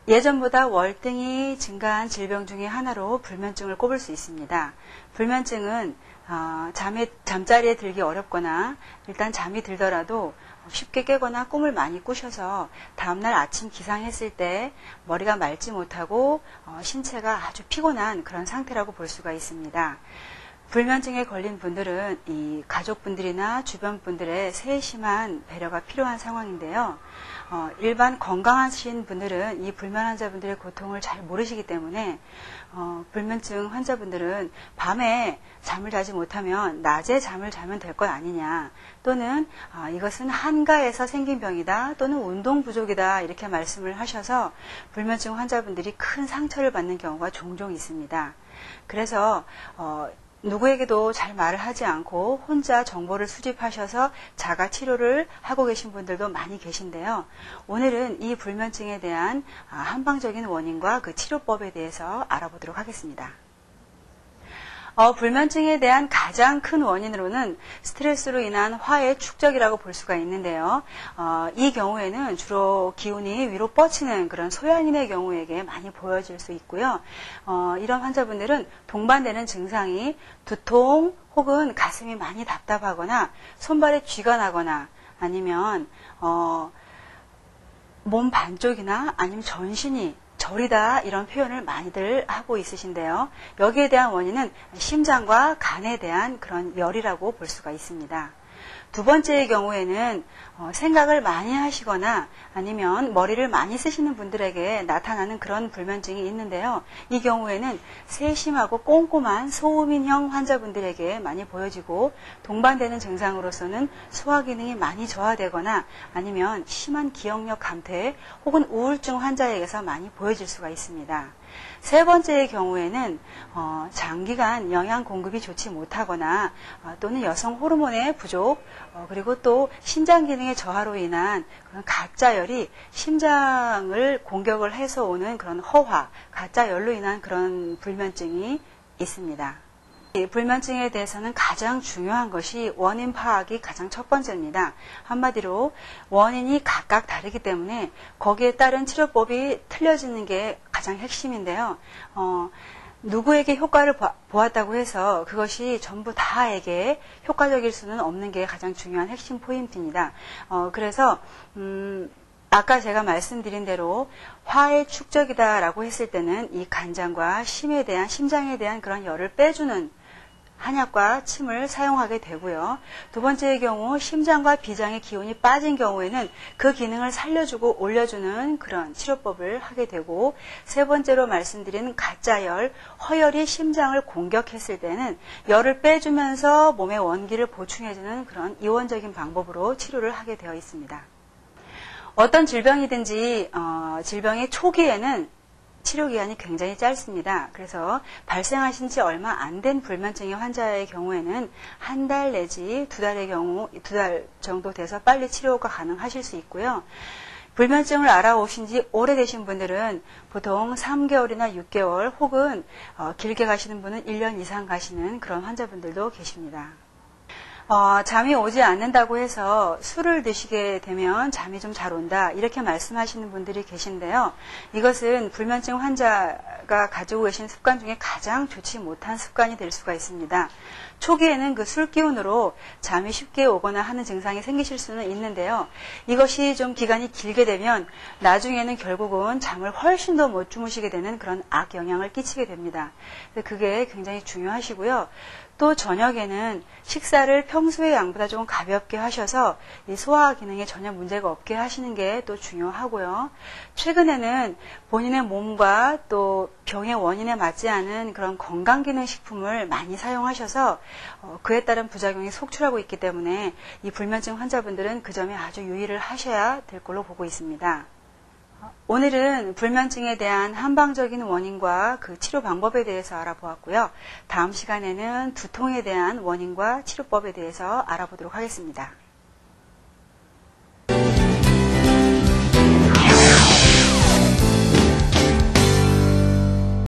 예전보다 월등히 증가한 질병 중에 하나로 불면증을 꼽을 수 있습니다. 불면증은 잠자리에 들기 어렵거나 일단 잠이 들더라도 쉽게 깨거나 꿈을 많이 꾸셔서 다음날 아침 기상했을 때 머리가 맑지 못하고 신체가 아주 피곤한 그런 상태라고 볼 수가 있습니다. 불면증에 걸린 분들은 이 가족분들이나 주변 분들의 세심한 배려가 필요한 상황인데요. 일반 건강하신 분들은 이 불면 환자분들의 고통을 잘 모르시기 때문에 불면증 환자분들은 밤에 잠을 자지 못하면 낮에 잠을 자면 될 것 아니냐, 또는 이것은 한가해서 생긴 병이다, 또는 운동 부족이다, 이렇게 말씀을 하셔서 불면증 환자분들이 큰 상처를 받는 경우가 종종 있습니다. 그래서 누구에게도 잘 말을 하지 않고 혼자 정보를 수집하셔서 자가 치료를 하고 계신 분들도 많이 계신데요. 오늘은 이 불면증에 대한 한방적인 원인과 그 치료법에 대해서 알아보도록 하겠습니다. 불면증에 대한 가장 큰 원인으로는 스트레스로 인한 화의 축적이라고 볼 수가 있는데요. 이 경우에는 주로 기운이 위로 뻗치는 그런 소양인의 경우에게 많이 보여질 수 있고요. 이런 환자분들은 동반되는 증상이 두통 혹은 가슴이 많이 답답하거나 손발에 쥐가 나거나 아니면 몸 반쪽이나 아니면 전신이 저리다, 이런 표현을 많이들 하고 있으신데요. 여기에 대한 원인은 심장과 간에 대한 그런 열이라고 볼 수가 있습니다. 두 번째의 경우에는 생각을 많이 하시거나 아니면 머리를 많이 쓰시는 분들에게 나타나는 그런 불면증이 있는데요. 이 경우에는 세심하고 꼼꼼한 소음인형 환자분들에게 많이 보여지고, 동반되는 증상으로서는 소화 기능이 많이 저하되거나 아니면 심한 기억력 감퇴 혹은 우울증 환자에게서 많이 보여질 수가 있습니다. 세 번째의 경우에는 장기간 영양 공급이 좋지 못하거나 또는 여성 호르몬의 부족, 그리고 또 신장 기능의 저하로 인한 그런 가짜열이 심장을 공격을 해서 오는 그런 허화, 가짜열로 인한 그런 불면증이 있습니다. 이 불면증에 대해서는 가장 중요한 것이 원인 파악이 가장 첫 번째입니다. 한마디로 원인이 각각 다르기 때문에 거기에 따른 치료법이 틀려지는 게 가장 핵심인데요. 누구에게 효과를 보았다고 해서 그것이 전부 다에게 효과적일 수는 없는 게 가장 중요한 핵심 포인트입니다. 그래서 아까 제가 말씀드린 대로 화의 축적이다라고 했을 때는 이 간장과 심장에 대한 그런 열을 빼주는 한약과 침을 사용하게 되고요. 두 번째의 경우 심장과 비장의 기운이 빠진 경우에는 그 기능을 살려주고 올려주는 그런 치료법을 하게 되고, 세 번째로 말씀드린 가짜열, 허열이 심장을 공격했을 때는 열을 빼주면서 몸의 원기를 보충해주는 그런 이원적인 방법으로 치료를 하게 되어 있습니다. 어떤 질병이든지 질병의 초기에는 치료기간이 굉장히 짧습니다. 그래서 발생하신 지 얼마 안 된 불면증의 환자의 경우에는 한 달 내지 두 달 정도 돼서 빨리 치료가 가능하실 수 있고요. 불면증을 알아오신 지 오래되신 분들은 보통 3개월이나 6개월 혹은 길게 가시는 분은 1년 이상 가시는 그런 환자분들도 계십니다. 잠이 오지 않는다고 해서 술을 드시게 되면 잠이 좀 잘 온다, 이렇게 말씀하시는 분들이 계신데요. 이것은 불면증 환자가 가지고 계신 습관 중에 가장 좋지 못한 습관이 될 수가 있습니다. 초기에는 그 술 기운으로 잠이 쉽게 오거나 하는 증상이 생기실 수는 있는데요. 이것이 좀 기간이 길게 되면 나중에는 결국은 잠을 훨씬 더 못 주무시게 되는 그런 악영향을 끼치게 됩니다. 그게 굉장히 중요하시고요. 또 저녁에는 식사를 평소의 양보다 조금 가볍게 하셔서 이 소화 기능에 전혀 문제가 없게 하시는 게 또 중요하고요. 최근에는 본인의 몸과 또 병의 원인에 맞지 않은 그런 건강기능식품을 많이 사용하셔서 그에 따른 부작용이 속출하고 있기 때문에 이 불면증 환자분들은 그 점에 아주 유의를 하셔야 될 걸로 보고 있습니다. 오늘은 불면증에 대한 한방적인 원인과 그 치료 방법에 대해서 알아보았고요. 다음 시간에는 두통에 대한 원인과 치료법에 대해서 알아보도록 하겠습니다.